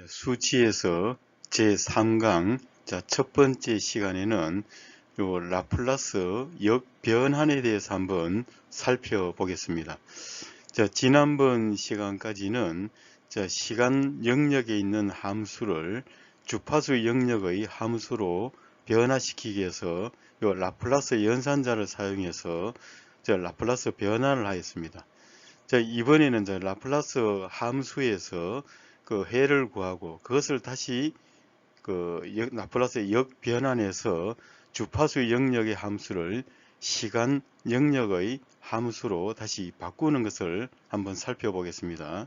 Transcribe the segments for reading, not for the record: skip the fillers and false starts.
수치에서 제3강 첫 번째 시간에는 요 라플라스 역변환에 대해서 한번 살펴보겠습니다. 지난번 시간까지는 시간 영역에 있는 함수를 주파수 영역의 함수로 변화시키기 위해서 요 라플라스 연산자를 사용해서 라플라스 변환을 하였습니다. 이번에는 라플라스 함수에서 그 해를 구하고 그것을 다시 라플라스 역변환해서 주파수 영역의 함수를 시간 영역의 함수로 다시 바꾸는 것을 한번 살펴보겠습니다.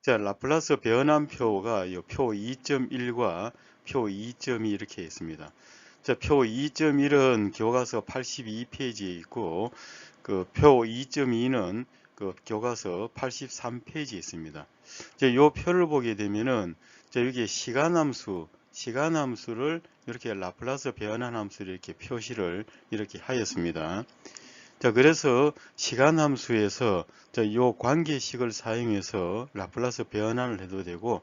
라플라스 변환표가 표 2.1과 표 2.2 이렇게 있습니다. 표 2.1은 교과서 82페이지에 있고 표 2.2는 교과서 83페이지에 있습니다. 이 표를 보게 되면은 여기 시간함수를 이렇게 라플라스 변환 함수를 이렇게 표시를 이렇게 하였습니다. 그래서 시간함수에서 이 관계식을 사용해서 라플라스 변환을 해도 되고,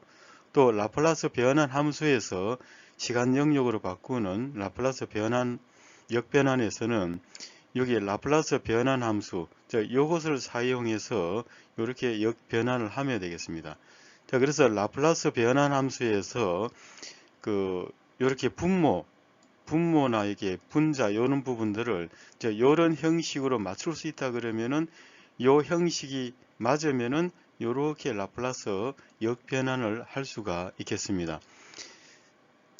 또 라플라스 변환 함수에서 시간 영역으로 바꾸는 라플라스 변환 역변환에서는 여기 라플라스 변환 함수, 이것을 사용해서 이렇게 역변환을 하면 되겠습니다. 그래서 라플라스 변환 함수에서 이렇게 분모나 이게 분자 이런 부분들을 이런 형식으로 맞출 수 있다 그러면은 이 형식이 맞으면은 이렇게 라플라스 역변환을 할 수가 있겠습니다.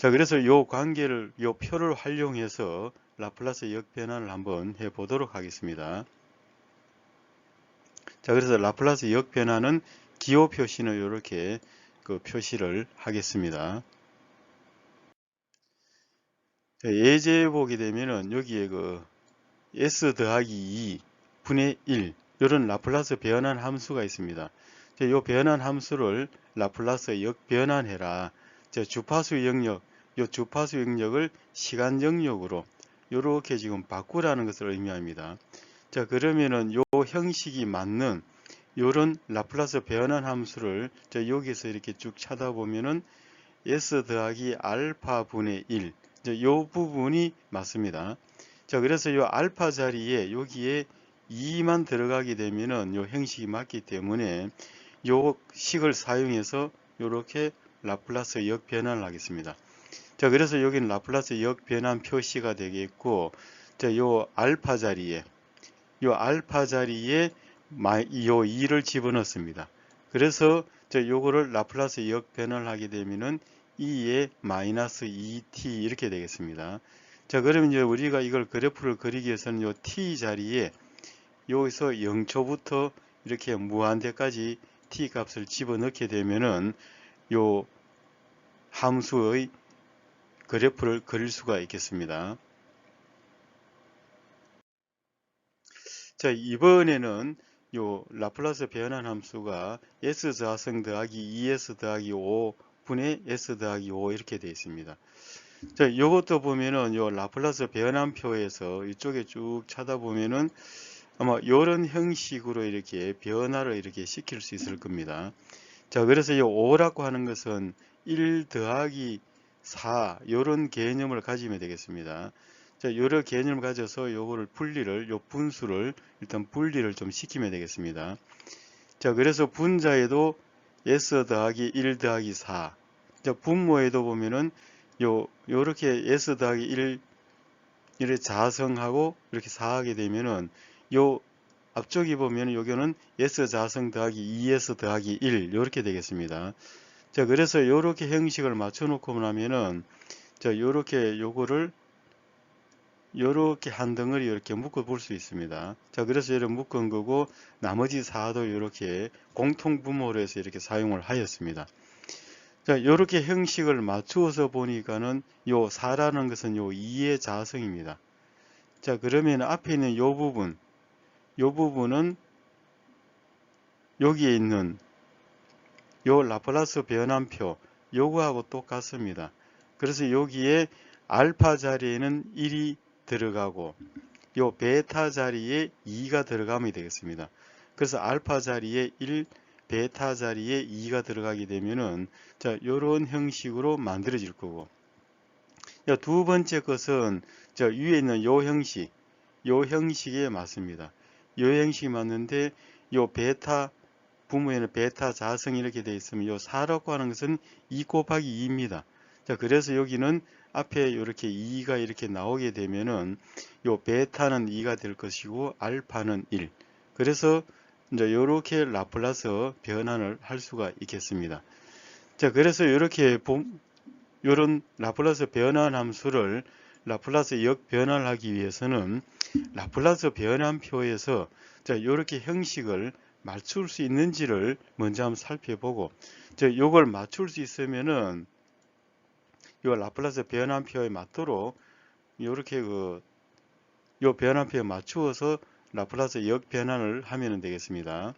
그래서 이 관계를, 이 표를 활용해서 라플라스 역변환을 한번 해 보도록 하겠습니다. 그래서 라플라스 역변환은 기호 표시는 이렇게 표시를 하겠습니다. 예제 보게 되면은 여기에 s 더하기 2 분의 1 이런 라플라스 변환 함수가 있습니다. 이 변환 함수를 라플라스 역변환해라. 주파수 영역, 이 주파수 영역을 시간 영역으로 이렇게 지금 바꾸라는 것을 의미합니다. 그러면은 이 형식이 맞는 이런 라플라스 변환 함수를 여기서 이렇게 쭉 찾아보면은 s 더하기 알파 분의 1 이 부분이 맞습니다. 그래서 이 알파 자리에 여기에 2만 들어가게 되면은 이 형식이 맞기 때문에 이 식을 사용해서 이렇게 라플라스 역변환을 하겠습니다. 그래서 여기는 라플라스 역변환 표시가 되겠고, 이 알파 자리에 이 2를 집어넣습니다. 그래서 요거를 라플라스 역변환을 하게 되면은 2에 마이너스 2t 이렇게 되겠습니다. 그러면 이제 우리가 이걸 그래프를 그리기 위해서는 요 t 자리에 여기서 0초부터 이렇게 무한대까지 t 값을 집어넣게 되면은 요 함수의 그래프를 그릴 수가 있겠습니다. 이번에는 요 라플라스 변환 함수가 s 자승 더하기 2s 더하기 5 분의 s 더하기 5 이렇게 되어 있습니다. 요것도 보면은 요 라플라스 변환표에서 이쪽에 쭉 찾아보면은 아마 이런 형식으로 이렇게 변화를 이렇게 시킬 수 있을 겁니다. 그래서 이 5라고 하는 것은 1 더하기 4 이런 개념을 가지면 되겠습니다. 여러 개념을 가져서 요거를 요 분수를 일단 분리를 좀 시키면 되겠습니다. 그래서 분자에도 s 더하기 1 더하기 4, 분모에도 보면은 요렇게 s 더하기 1 이렇게 자성하고 이렇게 4하게 되면은 요 앞쪽에 보면 여기는 s 자성 더하기 2s 더하기 1 이렇게 되겠습니다. 그래서 이렇게 형식을 맞춰 놓고 나면은 요렇게 요거를 요렇게 한 덩어리 이렇게 묶어 볼 수 있습니다. 그래서 이렇게 묶은 거고 나머지 4도 이렇게 공통 분모로 해서 이렇게 사용을 하였습니다. 요렇게 형식을 맞추어서 보니까는 요 4라는 것은 요 2의 자성입니다. 그러면 앞에 있는 요 부분은 여기에 있는 요 라플라스 변환표 요거하고 똑같습니다. 그래서 여기에 알파 자리에는 1이 들어가고 요 베타 자리에 2가 들어가면 되겠습니다. 그래서 알파 자리에 1, 베타 자리에 2가 들어가게 되면은 자, 요런 형식으로 만들어질 거고. 두 번째 것은 저 위에 있는 요 형식에 맞습니다. 요 형식이 맞는데 요 베타 부모에는 베타 자성이 이렇게 되어 있으면 요 4라고 하는 것은 2 곱하기 2입니다. 자, 그래서 여기는 앞에 이렇게 2가 이렇게 나오게 되면은 요 베타는 2가 될 것이고 알파는 1. 그래서 이제 요렇게 라플라스 변환을 할 수가 있겠습니다. 자, 그래서 이렇게 요런 라플라스 변환 함수를 라플라스 역변환을 하기 위해서는 라플라스 변환표에서 자, 이렇게 형식을 맞출 수 있는지를 먼저 한번 살펴보고 요걸 맞출 수 있으면은 요 라플라스 변환표에 맞도록 이렇게 요 변환표에 맞추어서 라플라스 역변환을 하면 되겠습니다.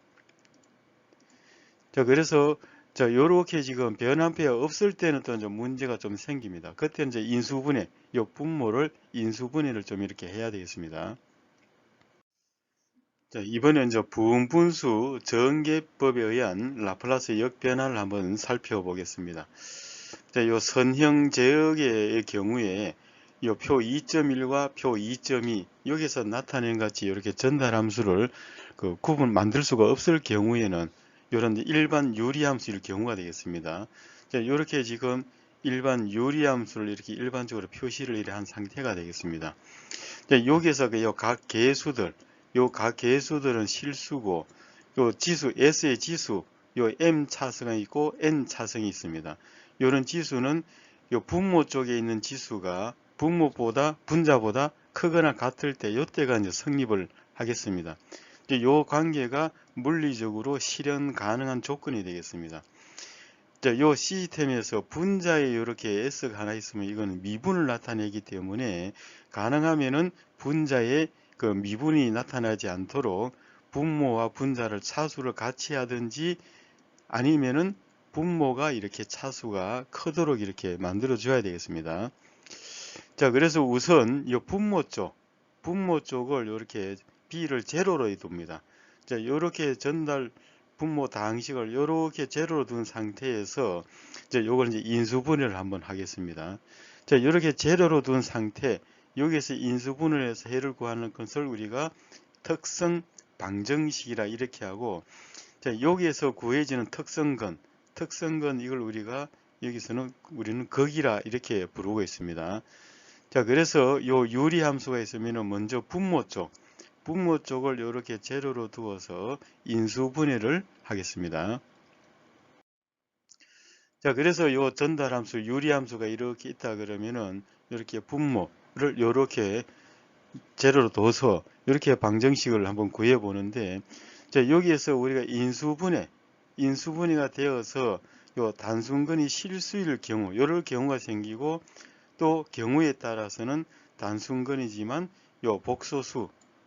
자, 그래서 자, 요렇게 지금 변환표가 없을 때는 또 좀 문제가 좀 생깁니다. 그때는 이제 인수분해, 요 분모를 인수분해를 좀 이렇게 해야 되겠습니다. 자, 이번엔 이제 부분분수 정계법에 의한 라플라스 역변환을 한번 살펴보겠습니다. 자, 요 선형 제역의 경우에 요 표 2.1과 표 2.2 여기서 나타낸 같이 이렇게 전달함수를 구분 만들 수가 없을 경우에는 이런 일반 유리함수일 경우가 되겠습니다. 자, 이렇게 지금 일반 유리함수를 이렇게 일반적으로 표시를 이렇게 한 상태가 되겠습니다. 자, 여기서 각 개수들은 실수고 요 지수 S의 지수 요 M 차성이 있고 N 차성이 있습니다. 이런 지수는 요 분모 쪽에 있는 지수가 분자보다 크거나 같을 때 이때가 이제 성립을 하겠습니다. 이 관계가 물리적으로 실현 가능한 조건이 되겠습니다. 자, 요 시스템에서 분자에 이렇게 S가 하나 있으면 이거는 미분을 나타내기 때문에 가능하면은 분자에 그 미분이 나타나지 않도록 분모와 분자를 차수를 같이 하든지 아니면은 분모가 이렇게 차수가 크도록 이렇게 만들어 줘야 되겠습니다. 자, 그래서 우선 이 분모 쪽을 이렇게 b를 제로로 둡니다. 자, 이렇게 전달 분모 다항식을 이렇게 제로로 둔 상태에서 이제 요걸 이제 인수분해를 한번 하겠습니다. 자, 이렇게 제로로 둔 상태 여기에서 인수분해해서 해를 구하는 것을 우리가 특성 방정식이라 이렇게 하고, 자, 여기에서 구해지는 특성건 이걸 우리가 여기서는 우리는 극이라 이렇게 부르고 있습니다. 자, 그래서 요 유리함수가 있으면 먼저 분모 쪽을 이렇게 제로로 두어서 인수분해를 하겠습니다. 자, 그래서 요 전달함수 유리함수가 이렇게 있다 그러면은 이렇게 분모를 이렇게 제로로 둬서 이렇게 방정식을 한번 구해 보는데, 자, 여기에서 우리가 인수분해가 되어서 요 단순근이 실수일 경우 이럴 경우가 생기고, 또 경우에 따라서는 단순근이지만 요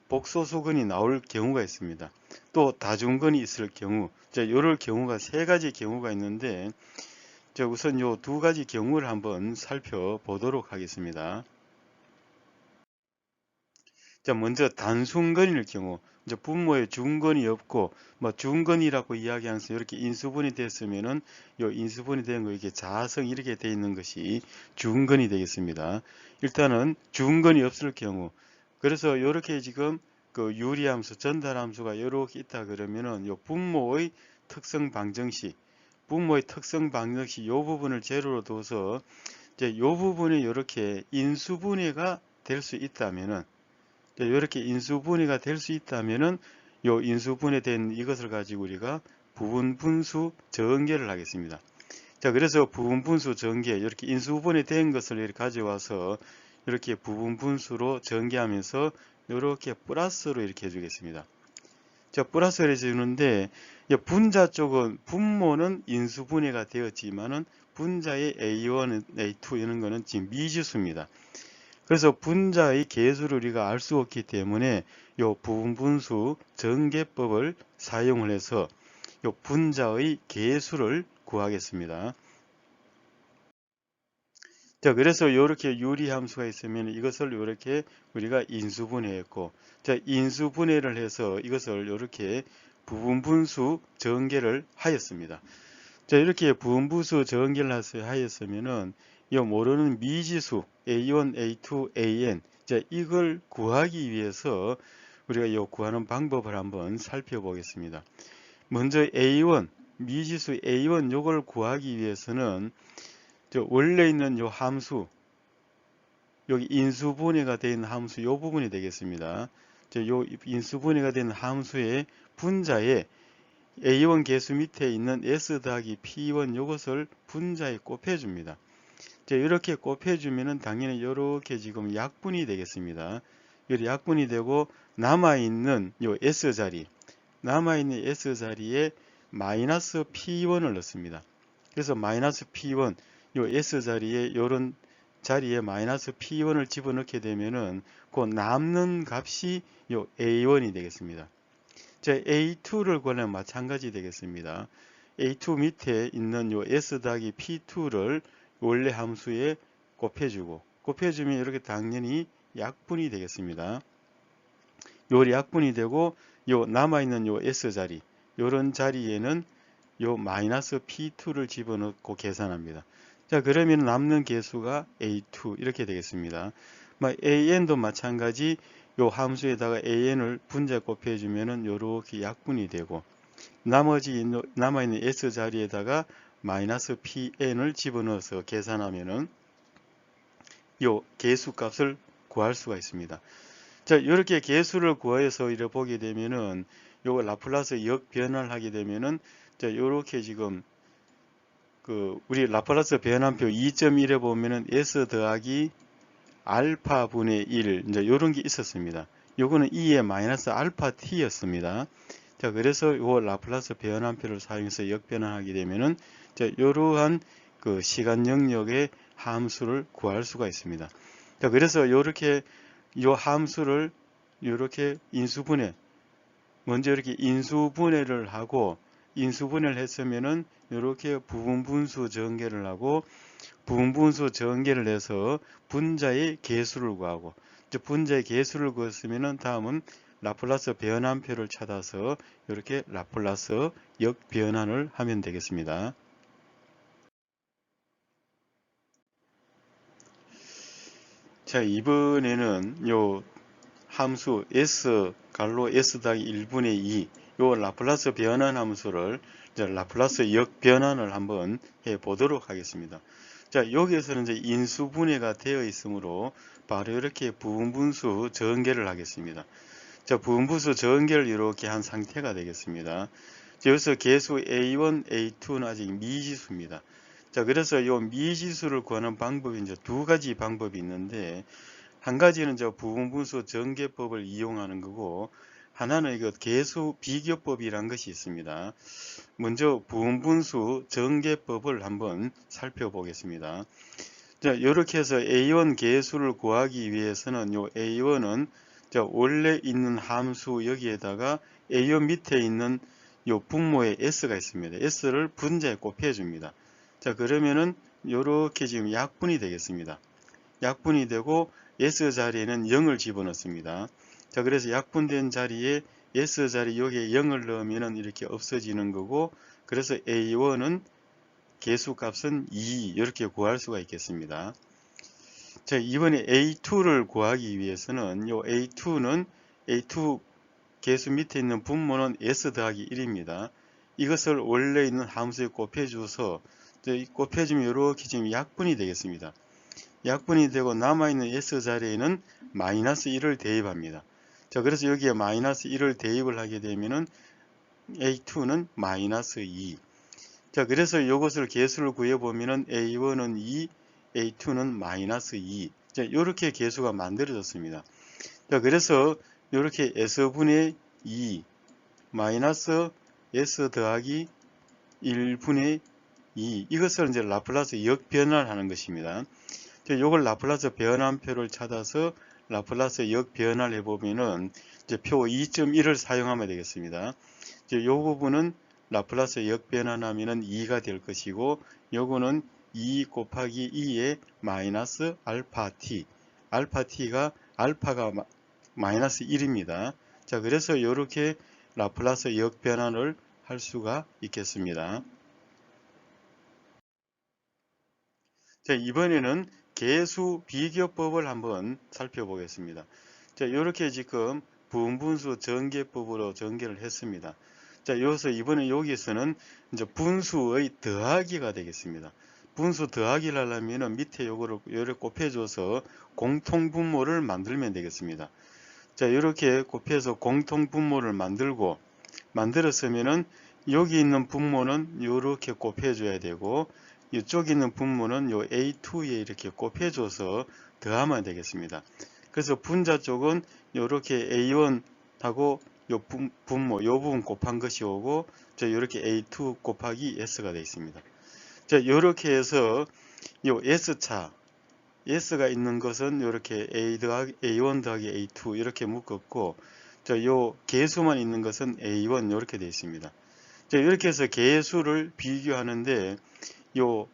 복소수근이 나올 경우가 있습니다. 또 다중근이 있을 경우, 자, 이럴 경우가 세 가지 경우가 있는데, 자, 우선 요 두 가지 경우를 한번 살펴보도록 하겠습니다. 자, 먼저 단순근일 경우, 이제 분모에 중근이 없고 뭐 중근이라고 이야기하면서 이렇게 인수분이 됐으면은 요 인수분이 된 거 이렇게 자성 이렇게 돼 있는 것이 중근이 되겠습니다. 일단은 중근이 없을 경우, 그래서 이렇게 지금 그 유리함수 전달함수가 이렇게 있다 그러면은 요 분모의 특성 방정식 요 부분을 제로로 둬서 이제 요 부분에 이렇게 인수분해가 될 수 있다면은, 이렇게 인수분해가 될 수 있다면은 요 인수분해된 이것을 가지고 우리가 부분분수 전개를 하겠습니다. 자, 그래서 부분분수 전개, 이렇게 인수분해된 것을 이렇게 가져와서 이렇게 부분분수로 전개하면서 이렇게 플러스로 이렇게 해주겠습니다. 자, 플러스를 해주는데 분자 쪽은 분모는 인수분해가 되었지만은 분자의 A1, A2 이런 거는 지금 미지수입니다. 그래서 분자의 개수를 우리가 알 수 없기 때문에 이 부분분수 전개법을 사용을 해서 이 분자의 개수를 구하겠습니다. 자, 그래서 이렇게 유리함수가 있으면 이것을 이렇게 우리가 인수분해했고, 자, 인수분해를 해서 이것을 이렇게 부분분수 전개를 하였습니다. 자, 이렇게 부분분수 전개를 하였으면은 이 모르는 미지수 A1, A2, AN 자, 이걸 구하기 위해서 우리가 이 구하는 방법을 한번 살펴보겠습니다. 먼저 A1 미지수 A1 요걸 구하기 위해서는 원래 있는 요 함수 여기 인수분해가 되는 함수 요 부분이 되겠습니다. 요 인수분해가 되는 함수의 분자에 A1 계수 밑에 있는 S 더하기 P1 요것을 분자에 곱해줍니다. 이렇게 곱해주면은 당연히 이렇게 지금 약분이 되겠습니다. 이 약분이 되고 남아있는 요 S자리 남아있는 S자리에 마이너스 P1을 넣습니다. 그래서 마이너스 P1 요 S자리에 요런 자리에 마이너스 P1을 집어넣게 되면은 그 남는 값이 요 A1이 되겠습니다. A2를 구하려면 마찬가지 되겠습니다. A2 밑에 있는 요 S 더하기 P2를 원래 함수에 곱해주면 이렇게 당연히 약분이 되겠습니다. 요 약분이 되고 요 남아있는 요 S자리 요런 자리에는 요 마이너스 P2를 집어넣고 계산합니다. 자, 그러면 남는 개수가 A2 이렇게 되겠습니다. AN도 마찬가지 요 함수에다가 AN을 분자 곱해주면은 요렇게 약분이 되고 나머지 남아있는 S 자리에다가 마이너스 PN을 집어넣어서 계산하면은 요 개수 값을 구할 수가 있습니다. 자, 이렇게 개수를 구해서 이렇게 보게 되면은 요 라플라스 역변화를 하게 되면은 자, 요렇게 지금 우리 라플라스 변환표 2.1에 보면은 S 더하기 알파 분의 1 이제 요런 게 있었습니다. 요거는 2의 마이너스 알파 t였습니다. 자, 그래서 요 라플라스 변환표를 사용해서 역변환하게 되면은 자, 요러한 시간 영역의 함수를 구할 수가 있습니다. 자, 그래서 요렇게 요 함수를 요렇게 인수분해 먼저 이렇게 인수분해를 하고 인수분해를 했으면은 이렇게 부분분수 전개를 하고 부분분수 전개를 해서 분자의 개수를 구하고 분자의 개수를 구했으면은 다음은 라플라스 변환표를 찾아서 이렇게 라플라스 역변환을 하면 되겠습니다. 자, 이번에는 요 함수 S 갈로 S 더하기 1분의 2 요 라플라스 변환 함수를 이제 라플라스 역변환을 한번 해 보도록 하겠습니다. 자, 여기에서는 이제 인수분해가 되어 있으므로 바로 이렇게 부분분수 전개를 하겠습니다. 자, 부분분수 전개를 이렇게 한 상태가 되겠습니다. 여기서 개수 A1, A2는 아직 미지수입니다. 자, 그래서 이 미지수를 구하는 방법이 이제 두 가지 방법이 있는데 한 가지는 저 부분분수 전개법을 이용하는 거고 하나는 이거 개수 비교법이란 것이 있습니다. 먼저 부분분수 전개법을 한번 살펴보겠습니다. 자, 이렇게 해서 A1 개수를 구하기 위해서는 요 A1은 원래 있는 함수 여기에다가 A1 밑에 있는 요 분모에 S가 있습니다. S를 분자에 곱해줍니다. 자, 그러면은 요렇게 지금 약분이 되겠습니다. 약분이 되고 S 자리에는 0을 집어넣습니다. 자, 그래서 약분된 자리에 S 자리 여기에 0을 넣으면 이렇게 없어지는 거고 그래서 A1은 개수 값은 2 이렇게 구할 수가 있겠습니다. 자, 이번에 A2를 구하기 위해서는 요 A2는 A2 개수 밑에 있는 분모는 S 더하기 1입니다. 이것을 원래 있는 함수에 곱해줘서 곱해주면 이렇게 지금 약분이 되겠습니다. 약분이 되고 남아있는 S 자리에는 마이너스 1을 대입합니다. 자, 그래서 여기에 마이너스 1을 대입을 하게 되면은 A2는 마이너스 2. 자, 그래서 이것을 개수를 구해보면은 A1은 2, A2는 마이너스 2. 자, 이렇게 개수가 만들어졌습니다. 자, 그래서 이렇게 S분의 2 마이너스 S 더하기 1분의 2 이것을 이제 라플라스 역변환을 하는 것입니다. 이걸 라플라스 변환표를 찾아서 라플라스 역변환을 해보면은 이제 표 2.1을 사용하면 되겠습니다. 이 부분은 라플라스 역변환하면은 2가 될 것이고 요거는 2 곱하기 2의 마이너스 알파 t 알파가 마이너스 1입니다. 자, 그래서 이렇게 라플라스 역변환을 할 수가 있겠습니다. 자, 이번에는 계수 비교법을 한번 살펴보겠습니다. 자, 이렇게 지금 부분분수 전개법으로 전개를 했습니다. 자, 여기서 이번에 여기서는 이제 분수의 더하기가 되겠습니다. 분수 더하기를 하려면 밑에 요거를 곱해줘서 공통분모를 만들면 되겠습니다. 자, 이렇게 곱해서 공통분모를 만들었으면은 여기 있는 분모는 이렇게 곱해줘야 되고 이쪽에 있는 분모는 요 A2에 이렇게 곱해줘서 더하면 되겠습니다. 그래서 분자 쪽은 이렇게 A1하고 요 분모 요 부분 곱한 것이 오고 자 이렇게 A2 곱하기 S가 되어 있습니다. 자 이렇게 해서 요 S차 S가 있는 것은 이렇게 A1 더하기 A2 이렇게 묶었고 자 요 계수만 있는 것은 A1 이렇게 되어 있습니다. 자 이렇게 해서 계수를 비교하는데 요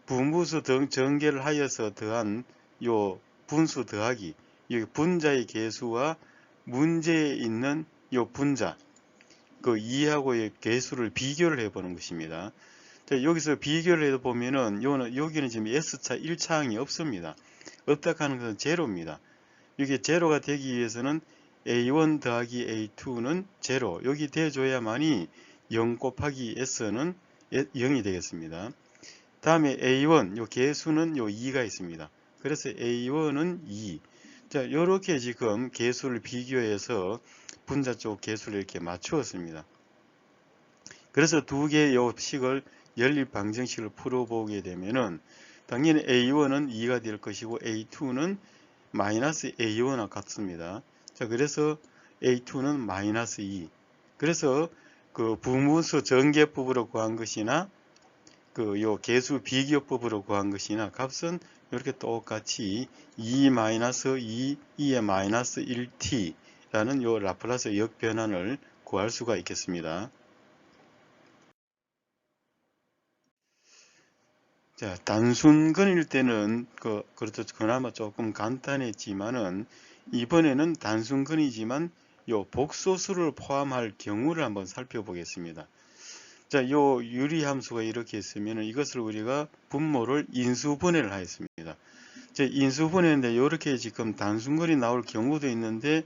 분수 전개를 하여서 더한 요 분수 더하기 이 분자의 계수와 문제에 있는 요 분자 그 2하고의 계수를 비교를 해 보는 것입니다. 자, 여기서 비교를 해 보면은 여기는 지금 S차 1차항이 없습니다. 없다 하는 것은 제로입니다. 이게 제로가 되기 위해서는 A1 더하기 A2는 제로 여기 돼줘야만이 0 곱하기 S는 0이 되겠습니다. 다음에 A1 요 계수는 요 2가 있습니다. 그래서 A1은 2. 자, 요렇게 지금 계수를 비교해서 분자 쪽 계수를 이렇게 맞추었습니다. 그래서 두 개의 요 식을 연립 방정식을 풀어보게 되면은 당연히 A1은 2가 될 것이고 A2는 마이너스 A1과 같습니다. 자, 그래서 A2는 마이너스 2. 그래서 그 부분수 전개법으로 구한 것이나 그 요 계수 비교법으로 구한 것이나 값은 이렇게 똑같이 2-2, 2의 마이너스 1t 라는 요 라플라스 역변환을 구할 수가 있겠습니다. 자, 단순근일 때는 그렇죠. 그나마 조금 간단했지만은 이번에는 단순근이지만 요 복소수를 포함할 경우를 한번 살펴보겠습니다. 자, 요 유리함수가 이렇게 있으면 이것을 우리가 분모를 인수분해를 하였습니다. 자, 인수분해인데 이렇게 지금 단순근이 나올 경우도 있는데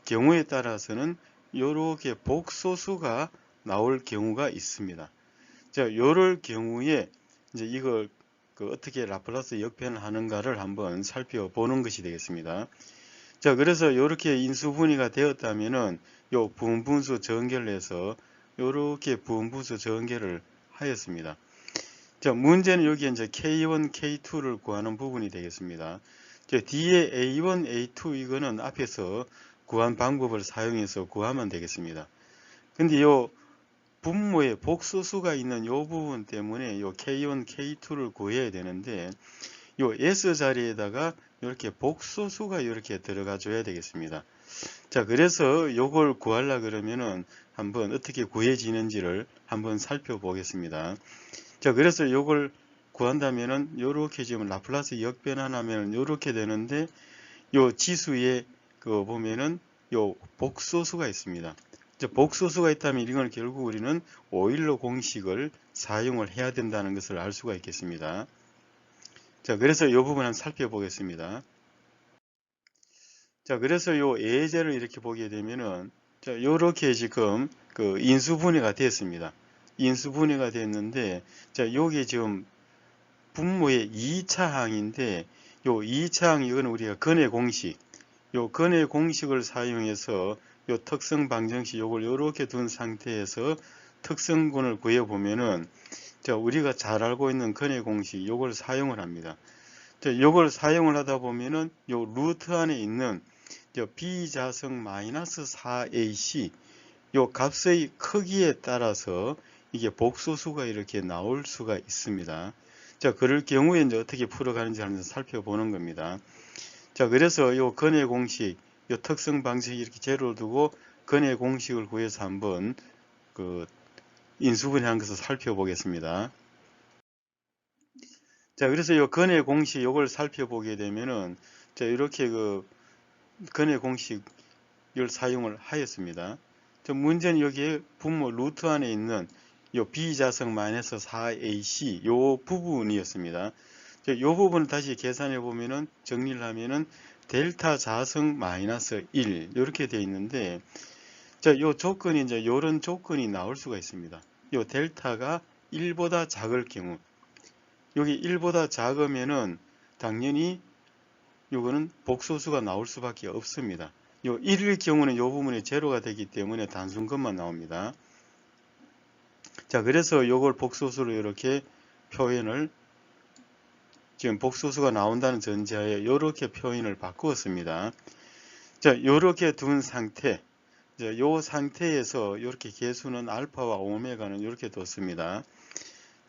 경우에 따라서는 이렇게 복소수가 나올 경우가 있습니다. 자, 요럴 경우에 이제 이걸 어떻게 라플라스 역변을 하는가를 한번 살펴보는 것이 되겠습니다. 자, 그래서 이렇게 인수분해가 되었다면은 요 부분분수 전개를 해서 이렇게 부분분수 전개를 하였습니다. 자, 문제는 여기 이제 K1, K2를 구하는 부분이 되겠습니다. 자, 뒤에 A1, A2 이거는 앞에서 구한 방법을 사용해서 구하면 되겠습니다. 근데 요 분모에 복소수가 있는 요 부분 때문에 요 K1, K2를 구해야 되는데 요 S 자리에다가 이렇게 복소수가 이렇게 들어가 줘야 되겠습니다. 자, 그래서 요걸 구하려 그러면은 한번 어떻게 구해지는지를 한번 살펴보겠습니다. 자, 그래서 요걸 구한다면은 요렇게 지금 라플라스 역변환하면 요렇게 되는데 요 지수에 보면은 요 복소수가 있습니다. 복소수가 있다면 이건 결국 우리는 오일러 공식을 사용을 해야 된다는 것을 알 수가 있겠습니다. 자, 그래서 이 부분 한번 살펴보겠습니다. 자, 그래서 요 예제를 이렇게 보게 되면은 자, 요렇게 지금 인수분해가 됐습니다. 인수분해가 됐는데 자, 요게 지금 분모의 2차항인데 요 2차항 이건 우리가 근의 공식 요 근의 공식을 사용해서 요 특성 방정식 요걸 요렇게 둔 상태에서 특성군을 구해 보면은 자, 우리가 잘 알고 있는 근의 공식 요걸 사용을 합니다. 자, 요걸 사용을 하다 보면은 요 루트 안에 있는 B자승 마이너스 4AC 요 값의 크기에 따라서 이게 복소수가 이렇게 나올 수가 있습니다. 자, 그럴 경우에 이제 어떻게 풀어가는지 한번 살펴보는 겁니다. 자, 그래서 요 근의 공식, 요 특성 방식 이렇게 제로를 두고 근의 공식을 구해서 한번 인수분해한 것을 살펴보겠습니다. 자, 그래서 요 근의 공식 요걸 살펴보게 되면은 자, 이렇게 근의 공식 이걸 사용을 하였습니다. 문제는 여기에 분모 루트 안에 있는 요 b자승 마이너스 4ac 요 부분이었습니다. 이 부분을 다시 계산해 보면은 정리를 하면은 델타 자승 마이너스 1 이렇게 되어 있는데, 요 조건이 이제 요런 조건이 나올 수가 있습니다. 요 델타가 1보다 작을 경우, 여기 1보다 작으면은 당연히 요거는 복소수가 나올 수밖에 없습니다. 요 1일 경우는 요 부분이 제로가 되기 때문에 단순근만 나옵니다. 자, 그래서 요걸 복소수로 이렇게 표현을, 지금 복소수가 나온다는 전제하에 이렇게 표현을 바꾸었습니다. 자, 요렇게 둔 상태, 요 상태에서 이렇게 계수는 알파와 오메가는 이렇게 뒀습니다.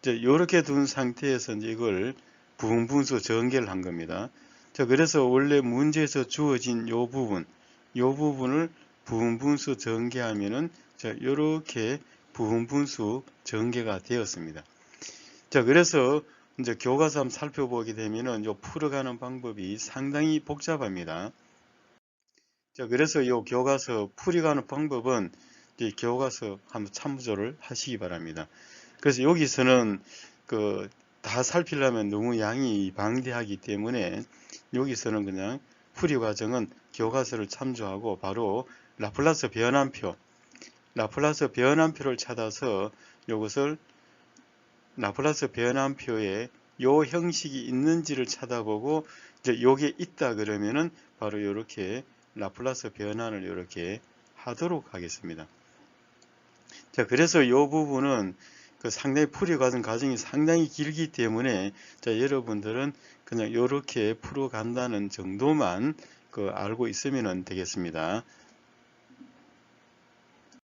이렇게 둔 상태에서 이제 이걸 부분분수 전개를 한 겁니다. 자, 그래서 원래 문제에서 주어진 요 부분을 부분분수 전개하면은 이렇게 부분분수 전개가 되었습니다. 자, 그래서 이제 교과서 한번 살펴보게 되면은 요 풀어가는 방법이 상당히 복잡합니다. 자, 그래서 이 교과서 풀이가는 방법은 이 교과서 한번 참조를 하시기 바랍니다. 그래서 여기서는 다 살피려면 너무 양이 방대하기 때문에 여기서는 그냥 풀이 과정은 교과서를 참조하고 바로 라플라스 변환표를 찾아서 이것을 라플라스 변환표에 요 형식이 있는지를 찾아보고, 이제 요게 있다 그러면은 바로 이렇게 라플라스 변환을 이렇게 하도록 하겠습니다. 자, 그래서 이 부분은 상당히 풀이 과정이 상당히 길기 때문에, 자, 여러분들은 그냥 이렇게 풀어간다는 정도만 알고 있으면 되겠습니다.